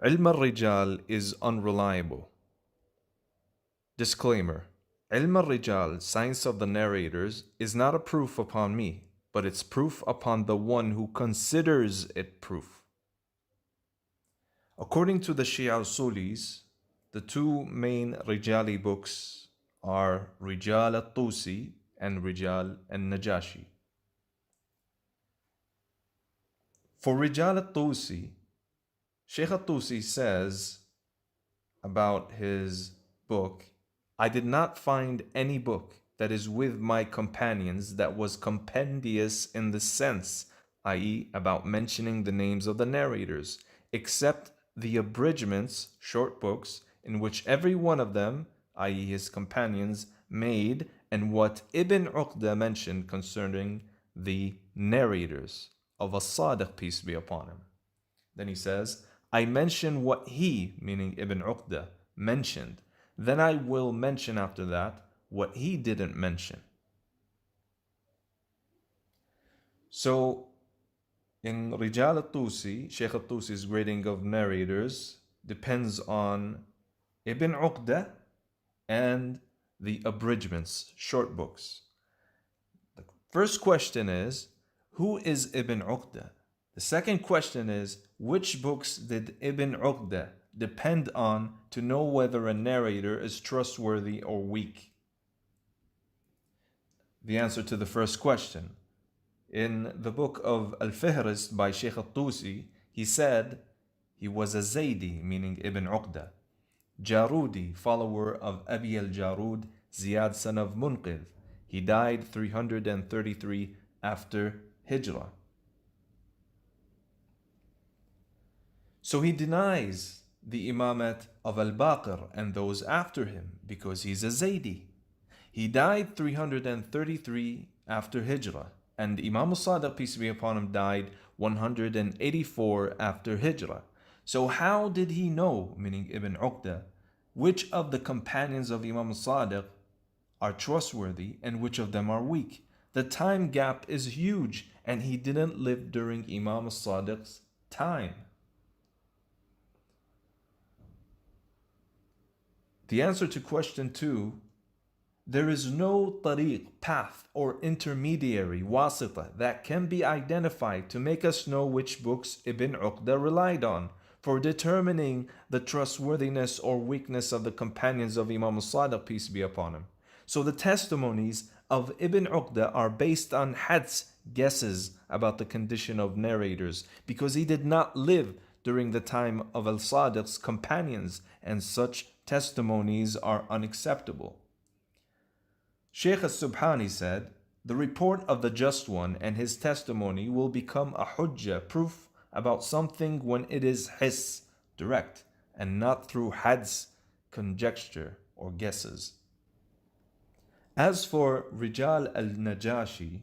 Ilm Al-Rijal is unreliable. Disclaimer. Ilm Al-Rijal, science of the narrators, is not a proof upon me, but it's proof upon the one who considers it proof. According to the Shia Sulis, the two main Rijali books are Rijal al-Tusi and Rijal al-Najashi. For Rijal al-Tusi, Sheikh al-Tusi says about his book, I did not find any book that is with my companions that was compendious in the sense, i.e., about mentioning the names of the narrators, except the abridgments, short books, in which every one of them, i.e., his companions, made, and what Ibn Uqda mentioned concerning the narrators of As-Sadiq, peace be upon him. Then he says, I mention what he, meaning Ibn Uqda, mentioned. Then I will mention after that what he didn't mention. So, in Rijal al-Tusi, Sheikh al-Tusi's grading of narrators depends on Ibn Uqda and the abridgments, short books. The first question is, who is Ibn Uqda? The second question is, which books did Ibn Uqda depend on to know whether a narrator is trustworthy or weak? The answer to the first question. In the book of Al-Fihrist by Sheikh al-Tusi, he said he was a Zaydi, meaning Ibn Uqda. Jarudi, follower of Abi al-Jarud, Ziyad son of Munqidh. He died 333 after Hijrah. So he denies the imamat of Al-Baqir and those after him because he's a Zaydi. He died 333 after Hijrah, and Imam al-Sadiq, peace be upon him, died 184 after Hijrah. So how did he know, meaning Ibn Uqda, which of the companions of Imam al-Sadiq are trustworthy and which of them are weak? The time gap is huge, and he didn't live during Imam al-Sadiq's time. The answer to question 2, there is no tariq, path, or intermediary, wasita, that can be identified to make us know which books Ibn Uqda relied on for determining the trustworthiness or weakness of the companions of Imam al-Sadiq, peace be upon him. So the testimonies of Ibn Uqda are based on had's, guesses about the condition of narrators, because he did not live during the time of al-Sadiq's companions, and such testimonies are unacceptable. Shaykh al-Subhani said, the report of the Just One and his testimony will become a hujjah, proof about something when it is his, direct, and not through had's, conjecture or guesses. As for Rijal al-Najashi,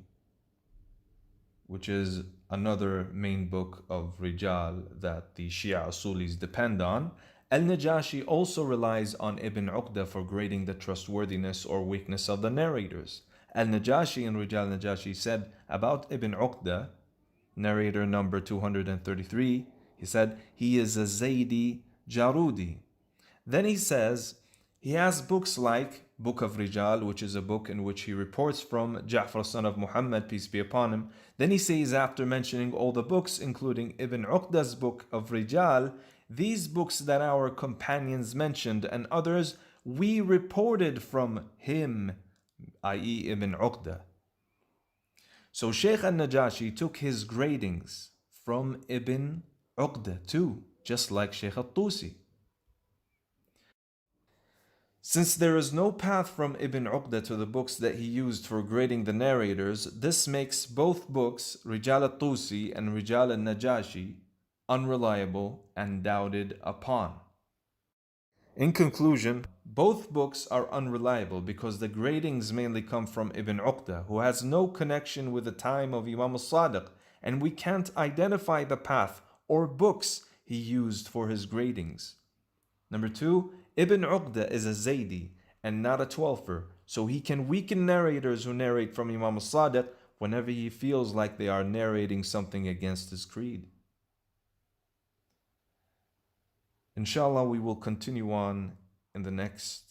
which is another main book of Rijal that the Shia Usulis depend on, Al-Najashi also relies on Ibn Uqda for grading the trustworthiness or weakness of the narrators. Al-Najashi in Rijal al-Najashi said about Ibn Uqda, narrator number 233, he said, he is a Zaydi Jarudi. Then he says, he has books like Book of Rijal, which is a book in which he reports from Ja'far son of Muhammad, peace be upon him. Then he says, after mentioning all the books, including Ibn Uqda's book of Rijal, these books that our companions mentioned and others, we reported from him, i.e. Ibn Uqda. So Shaykh al-Najashi took his gradings from Ibn Uqda too, just like Shaykh al-Tusi. Since there is no path from Ibn Uqda to the books that he used for grading the narrators, this makes both books, Rijal al-Tusi and Rijal al-Najashi, unreliable and doubted upon. In conclusion, both books are unreliable because the gradings mainly come from Ibn Uqda, who has no connection with the time of Imam al-Sadiq, and we can't identify the path or books he used for his gradings. Number 2, Ibn Uqda is a Zaydi and not a Twelfer, so he can weaken narrators who narrate from Imam al-Sadiq whenever he feels like they are narrating something against his creed. Inshallah, we will continue on in the next